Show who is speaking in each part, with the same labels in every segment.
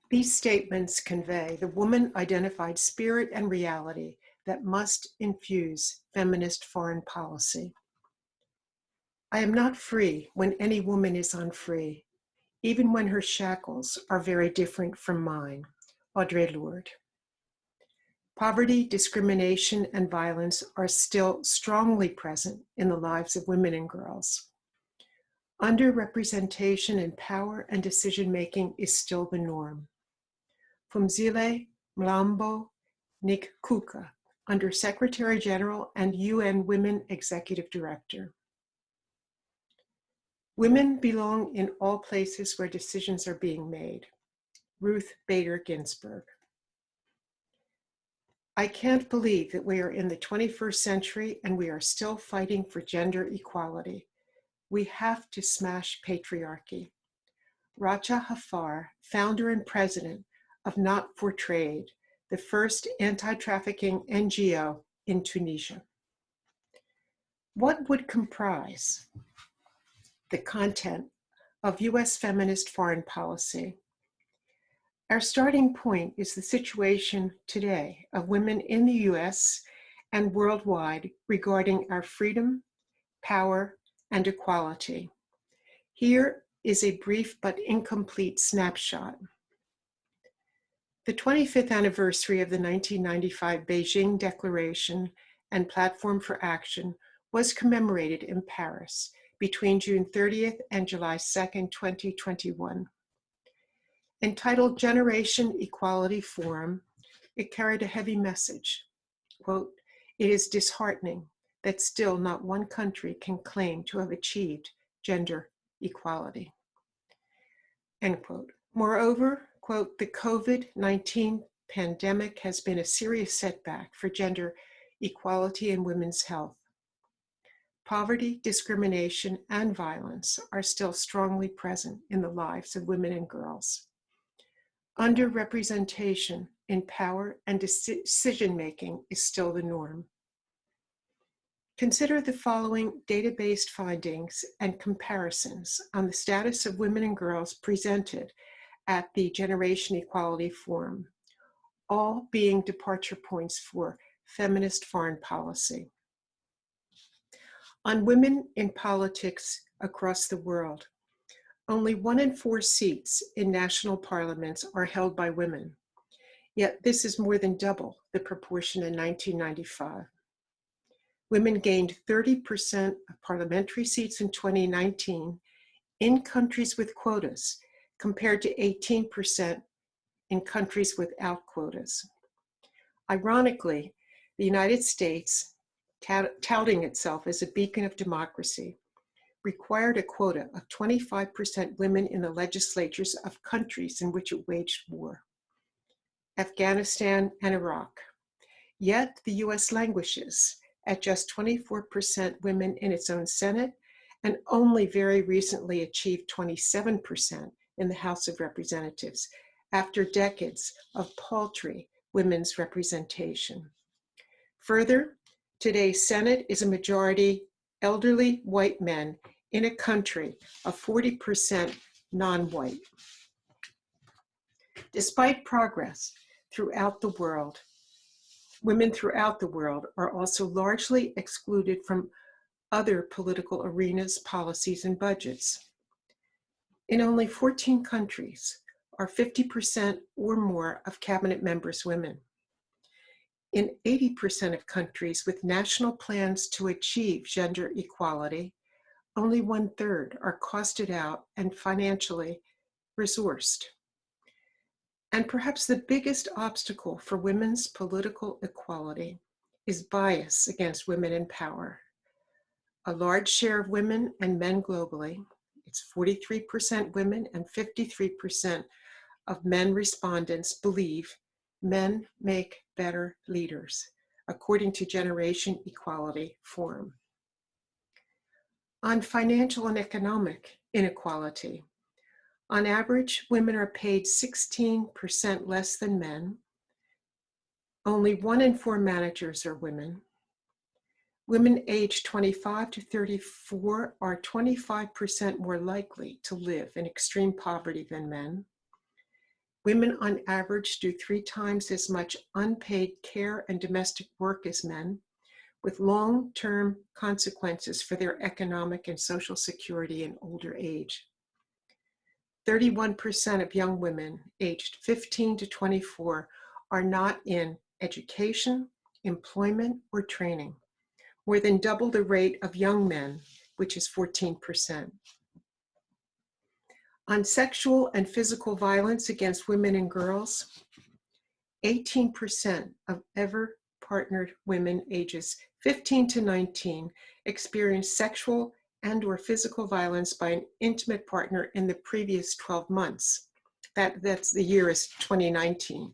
Speaker 1: These statements convey the woman-identified spirit and reality that must infuse feminist foreign policy. I am not free when any woman is unfree, even when her shackles are very different from mine. Audre Lorde. Poverty, discrimination, and violence are still strongly present in the lives of women and girls. Underrepresentation in power and decision-making is still the norm. Phumzile Mlambo Ngcuka, Under Secretary General and UN Women Executive Director. Women belong in all places where decisions are being made. Ruth Bader Ginsburg. I can't believe that we are in the 21st century and we are still fighting for gender equality. We have to smash patriarchy. Raja Hafar, founder and president of Not for Trade, the first anti-trafficking NGO in Tunisia. What would comprise the content of US feminist foreign policy? Our starting point is the situation today of women in the US and worldwide regarding our freedom, power, and equality. Here is a brief but incomplete snapshot. The 25th anniversary of the 1995 Beijing Declaration and Platform for Action was commemorated in Paris between June 30th and July 2nd, 2021. Entitled Generation Equality Forum, it carried a heavy message. Quote, "It is disheartening that still not one country can claim to have achieved gender equality." End quote. Moreover, quote, "The COVID-19 pandemic has been a serious setback for gender equality and women's health. Poverty, discrimination, and violence are still strongly present in the lives of women and girls. Underrepresentation in power and decision-making is still the norm. Consider the following data-based findings and comparisons on the status of women and girls presented at the Generation Equality Forum, all being departure points for feminist foreign policy. On women in politics across the world, only 1 in 4 seats in national parliaments are held by women, yet this is more than double the proportion in 1995. Women gained 30% of parliamentary seats in 2019 in countries with quotas, compared to 18% in countries without quotas. Ironically, the United States, touting itself as a beacon of democracy, required a quota of 25% women in the legislatures of countries in which it waged war, Afghanistan and Iraq. Yet the US languishes at just 24% women in its own Senate, and only very recently achieved 27% in the House of Representatives, after decades of paltry women's representation. Further, today's Senate is a majority elderly white men in a country of 40% non-white. Despite progress throughout the world, women throughout the world are also largely excluded from other political arenas, policies, and budgets. In only 14 countries are 50% or more of cabinet members women. In 80% of countries with national plans to achieve gender equality, only 1/3 are costed out and financially resourced. And perhaps the biggest obstacle for women's political equality is bias against women in power. A large share of women and men globally, it's 43% women and 53% of men respondents, believe men make better leaders, according to Generation Equality Forum. On financial and economic inequality, on average, women are paid 16% less than men. Only 1 in 4 managers are women. Women aged 25 to 34 are 25% more likely to live in extreme poverty than men. Women on average do 3 times as much unpaid care and domestic work as men, with long-term consequences for their economic and social security in older age. 31% of young women aged 15 to 24 are not in education, employment, or training, more than double the rate of young men, which is 14%. On sexual and physical violence against women and girls, 18% of ever partnered women ages 15 to 19 experienced sexual and/or physical violence by an intimate partner in the previous 12 months. That's the year is 2019.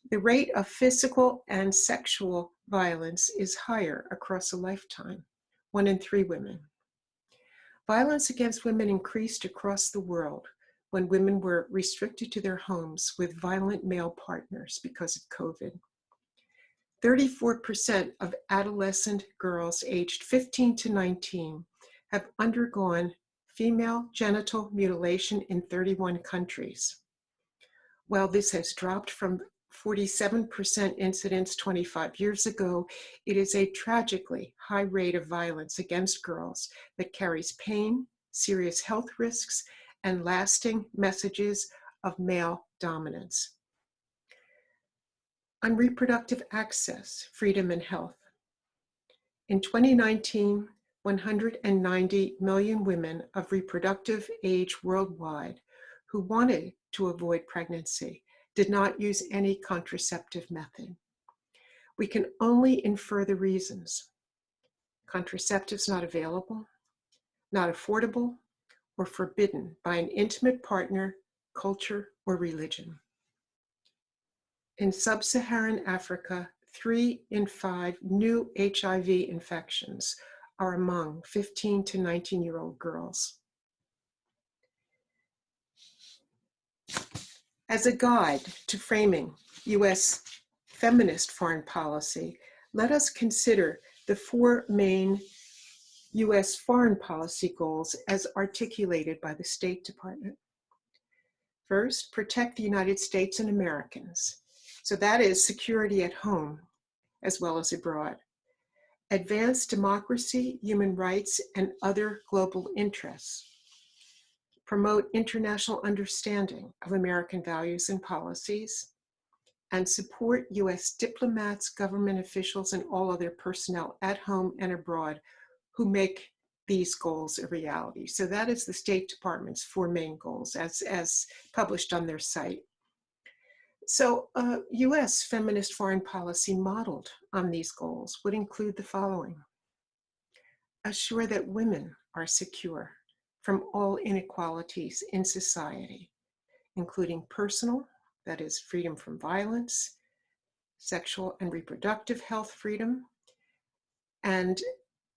Speaker 1: The rate of physical and sexual violence is higher across a lifetime, 1 in 3 women. Violence against women increased across the world when women were restricted to their homes with violent male partners because of COVID. 34% of adolescent girls aged 15 to 19 have undergone female genital mutilation in 31 countries. While this has dropped from 47% incidence 25 years ago, it is a tragically high rate of violence against girls that carries pain, serious health risks, and lasting messages of male dominance. On reproductive access, freedom, and health. In 2019, 190 million women of reproductive age worldwide who wanted to avoid pregnancy did not use any contraceptive method. We can only infer the reasons. Contraceptives not available, not affordable, or forbidden by an intimate partner, culture, or religion. In sub-Saharan Africa, 3 in 5 new HIV infections are among 15 to 19-year-old girls. As a guide to framing U.S. feminist foreign policy, let us consider the 4 main U.S. foreign policy goals as articulated by the State Department. First, protect the United States and Americans. So that is security at home as well as abroad. Advance democracy, human rights, and other global interests. Promote international understanding of American values and policies, and support U.S. diplomats, government officials, and all other personnel at home and abroad who make these goals a reality. So that is the State Department's 4 main goals as published on their site. So U.S. feminist foreign policy modeled on these goals would include the following. Assure that women are secure from all inequalities in society, including personal, that is freedom from violence, sexual and reproductive health freedom, and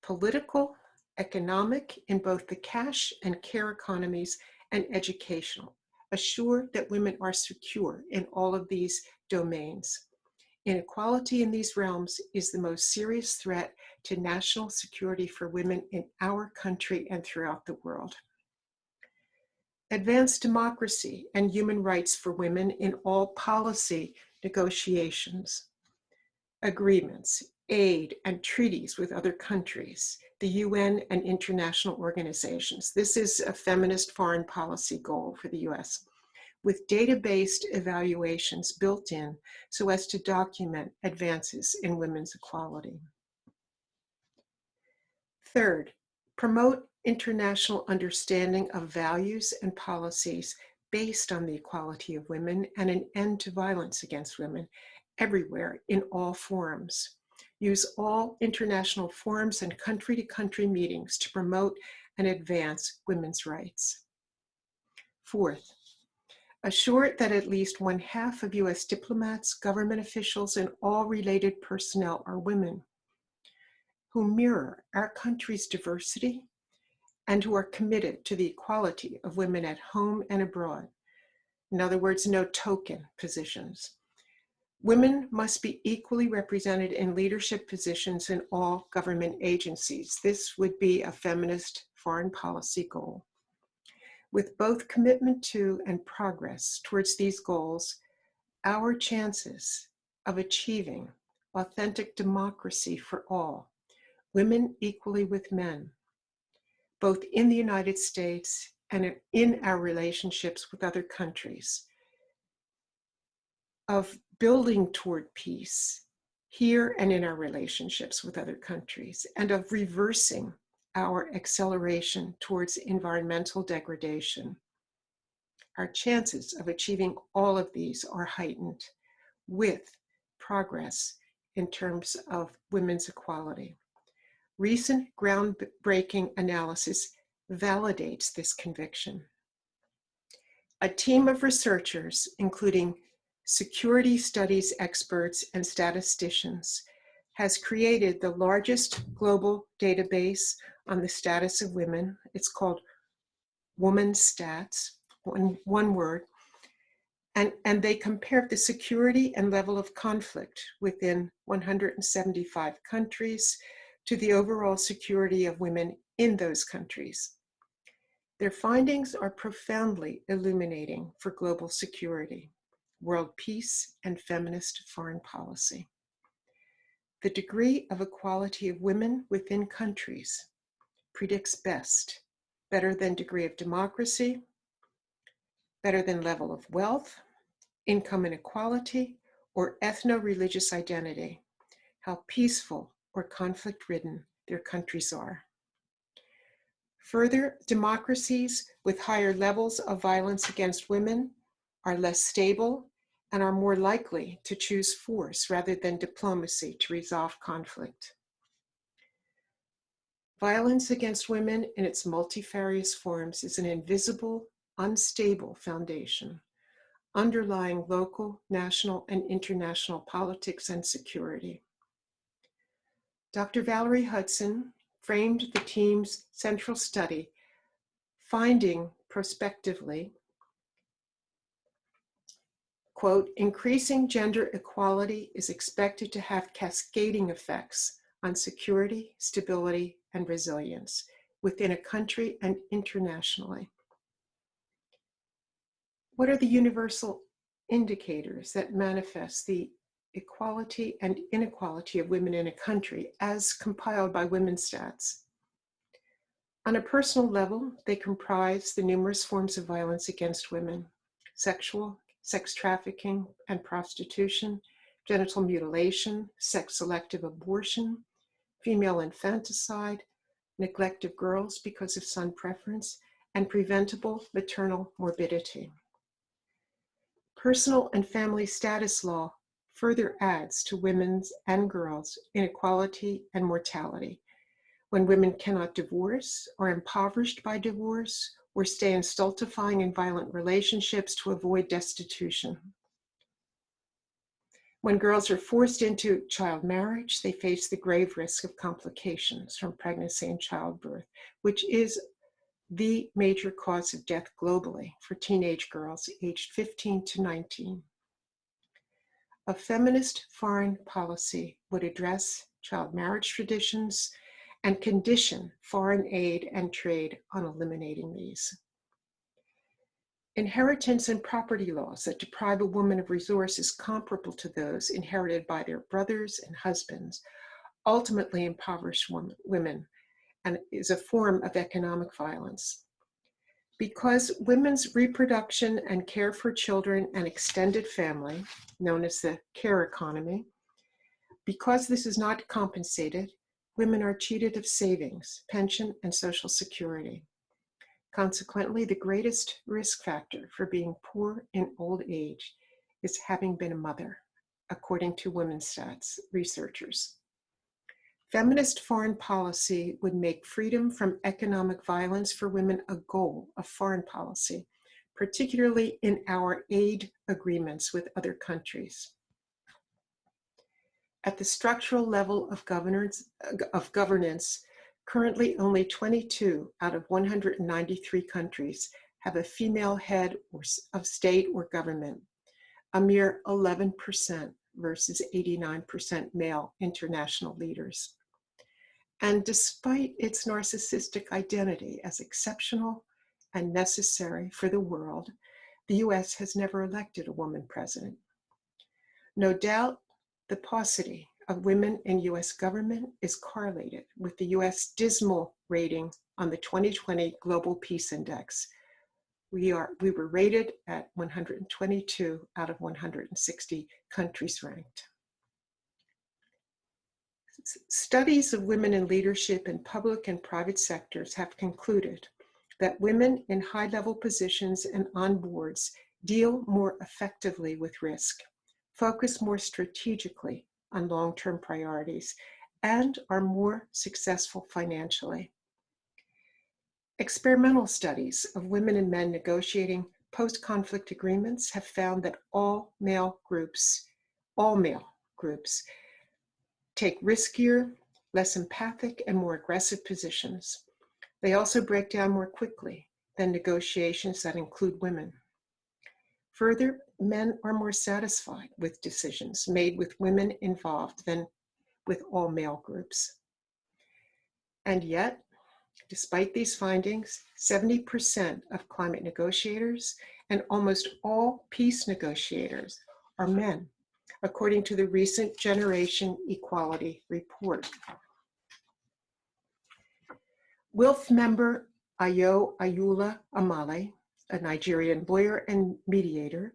Speaker 1: political, economic in both the cash and care economies, and educational. Assure that women are secure in all of these domains. Inequality in these realms is the most serious threat to national security for women in our country and throughout the world. Advance democracy and human rights for women in all policy negotiations, agreements, aid, and treaties with other countries, the UN and international organizations. This is a feminist foreign policy goal for the US, with data-based evaluations built in so as to document advances in women's equality. Third, promote international understanding of values and policies based on the equality of women and an end to violence against women everywhere in all forms. Use all international forums and country-to-country meetings to promote and advance women's rights. Fourth, assure that at least 1/2 of U.S. diplomats, government officials, and all related personnel are women who mirror our country's diversity and who are committed to the equality of women at home and abroad. In other words, no token positions. Women must be equally represented in leadership positions in all government agencies. This would be a feminist foreign policy goal. With both commitment to and progress towards these goals, our chances of achieving authentic democracy for all, women equally with men, both in the United States and in our relationships with other countries, of building toward peace here and in our relationships with other countries, and of reversing our acceleration towards environmental degradation. Our chances of achieving all of these are heightened with progress in terms of women's equality. Recent groundbreaking analysis validates this conviction. A team of researchers, including security studies experts and statisticians, has created the largest global database on the status of women. It's called Women's Stats, one word. And they compared the security and level of conflict within 175 countries to the overall security of women in those countries. Their findings are profoundly illuminating for global security, world peace, and feminist foreign policy. The degree of equality of women within countries predicts best, better than degree of democracy, better than level of wealth, income inequality, or ethno-religious identity, how peaceful or conflict-ridden their countries are. Further, democracies with higher levels of violence against women are less stable and are more likely to choose force rather than diplomacy to resolve conflict. Violence against women in its multifarious forms is an invisible, unstable foundation underlying local, national, and international politics and security. Dr. Valerie Hudson framed the team's central study, finding prospectively, quote, increasing gender equality is expected to have cascading effects on security, stability, and resilience within a country and internationally. What are the universal indicators that manifest the equality and inequality of women in a country as compiled by Women's Stats? On a personal level, they comprise the numerous forms of violence against women: sexual, sex trafficking and prostitution, genital mutilation, sex-selective abortion, female infanticide, neglect of girls because of son preference, and preventable maternal morbidity. Personal and family status law further adds to women's and girls' inequality and mortality when women cannot divorce, are impoverished by divorce, or stay in stultifying and violent relationships to avoid destitution. When girls are forced into child marriage, they face the grave risk of complications from pregnancy and childbirth, which is the major cause of death globally for teenage girls aged 15 to 19. A feminist foreign policy would address child marriage traditions and condition foreign aid and trade on eliminating these. Inheritance and property laws that deprive a woman of resources comparable to those inherited by their brothers and husbands ultimately impoverish women and is a form of economic violence. Because women's reproduction and care for children and extended family, known as the care economy, because this is not compensated, women are cheated of savings, pension, and social security. Consequently, the greatest risk factor for being poor in old age is having been a mother, according to Women's Stats researchers. Feminist foreign policy would make freedom from economic violence for women a goal of foreign policy, particularly in our aid agreements with other countries. At the structural level of governance, currently only 22 out of 193 countries have a female head of state or government, a mere 11% versus 89% male international leaders. And despite its narcissistic identity as exceptional and necessary for the world, the US has never elected a woman president. No doubt, the paucity of women in US government is correlated with the US dismal rating on the 2020 Global Peace Index. We were rated at 122 out of 160 countries ranked. Studies of women in leadership in public and private sectors have concluded that women in high-level positions and on boards deal more effectively with risk, focus more strategically on long-term priorities, and are more successful financially. Experimental studies of women and men negotiating post-conflict agreements have found that all male groups take riskier, less empathic, and more aggressive positions. They also break down more quickly than negotiations that include women. Further, men are more satisfied with decisions made with women involved than with all male groups. And yet, despite these findings, 70% of climate negotiators and almost all peace negotiators are men, according to the recent Generation Equality Report. WILF member Ayo Ayoola Amale, a Nigerian lawyer and mediator,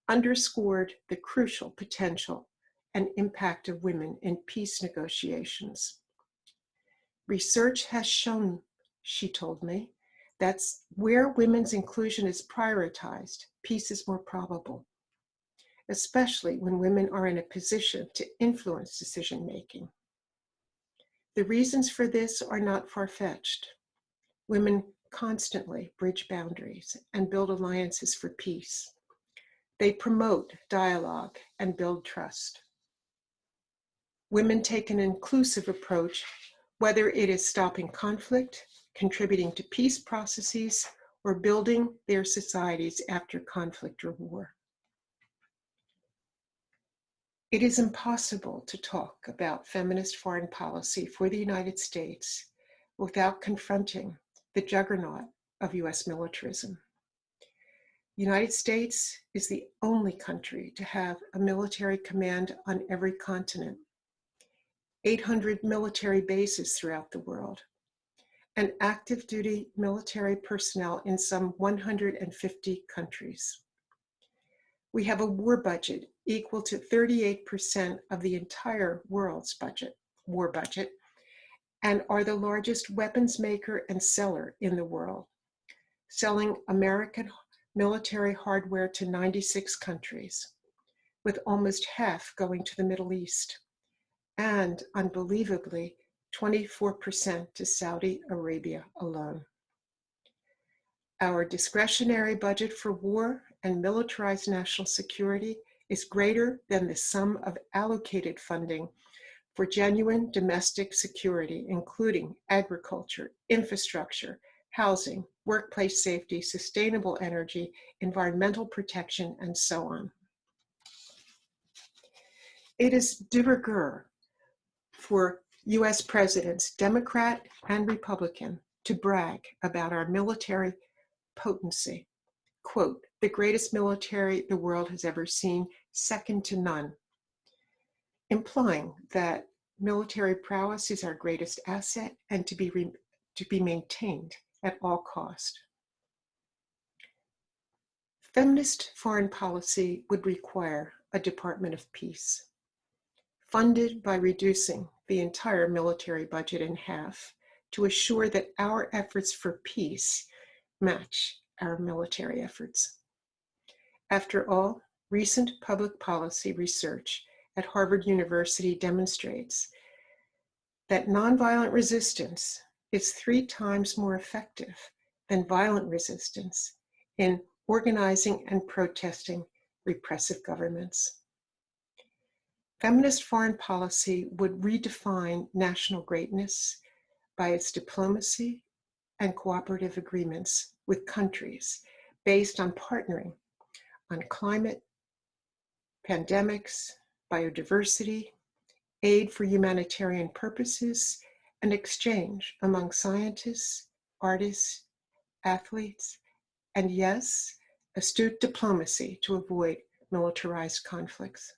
Speaker 1: underscored the crucial potential and impact of women in peace negotiations. Research has shown, she told me, that where women's inclusion is prioritized, peace is more probable, especially when women are in a position to influence decision-making. The reasons for this are not far-fetched. Women constantly bridge boundaries and build alliances for peace. They promote dialogue and build trust. Women take an inclusive approach, whether it is stopping conflict, contributing to peace processes, or building their societies after conflict or war. It is impossible to talk about feminist foreign policy for the United States without confronting the juggernaut of US militarism. The United States is the only country to have a military command on every continent, 800 military bases throughout the world, and active duty military personnel in some 150 countries. We have a war budget equal to 38% of the entire world's war budget, and are the largest weapons maker and seller in the world, selling American military hardware to 96 countries, with almost half going to the Middle East, and unbelievably, 24% to Saudi Arabia alone. Our discretionary budget for war and militarized national security is greater than the sum of allocated funding for genuine domestic security, including agriculture, infrastructure, housing, workplace safety, sustainable energy, environmental protection, and so on. It is de rigueur for US presidents, Democrat and Republican, to brag about our military potency. Quote, the greatest military the world has ever seen, second to none, implying that military prowess is our greatest asset and to be maintained at all cost. Feminist foreign policy would require a Department of Peace, funded by reducing the entire military budget in half to assure that our efforts for peace match our military efforts. After all, recent public policy research at Harvard University demonstrates that nonviolent resistance is 3 times more effective than violent resistance in organizing and protesting repressive governments. Feminist foreign policy would redefine national greatness by its diplomacy and cooperative agreements with countries based on partnering on climate, pandemics, biodiversity, aid for humanitarian purposes, and exchange among scientists, artists, athletes, and yes, astute diplomacy to avoid militarized conflicts.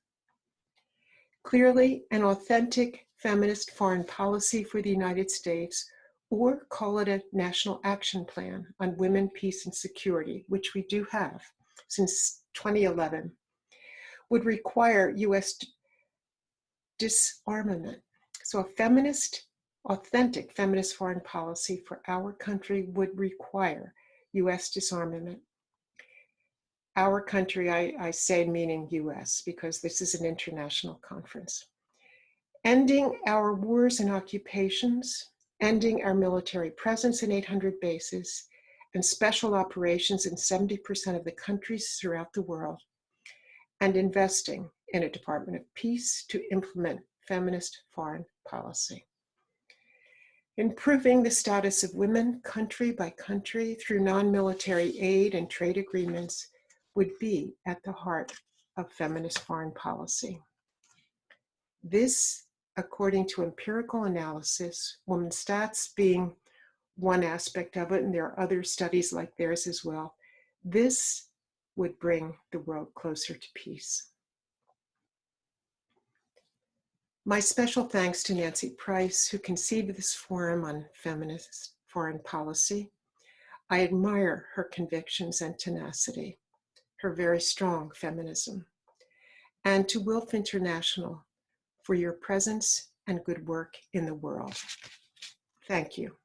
Speaker 1: Clearly, an authentic feminist foreign policy for the United States, or call it a national action plan on women, peace, and security, which we do have since 2011, would require US disarmament. So a authentic feminist foreign policy for our country would require US disarmament. Our country, I say meaning US, because this is an international conference. Ending our wars and occupations, ending our military presence in 800 bases, and special operations in 70% of the countries throughout the world, and investing in a Department of Peace to implement feminist foreign policy. Improving the status of women country by country through non-military aid and trade agreements would be at the heart of feminist foreign policy. This, according to empirical analysis, women's stats being one aspect of it, and there are other studies like theirs as well, this would bring the world closer to peace. My special thanks to Nancy Price, who conceived this forum on feminist foreign policy. I admire her convictions and tenacity, her very strong feminism. And to WILF International for your presence and good work in the world. Thank you.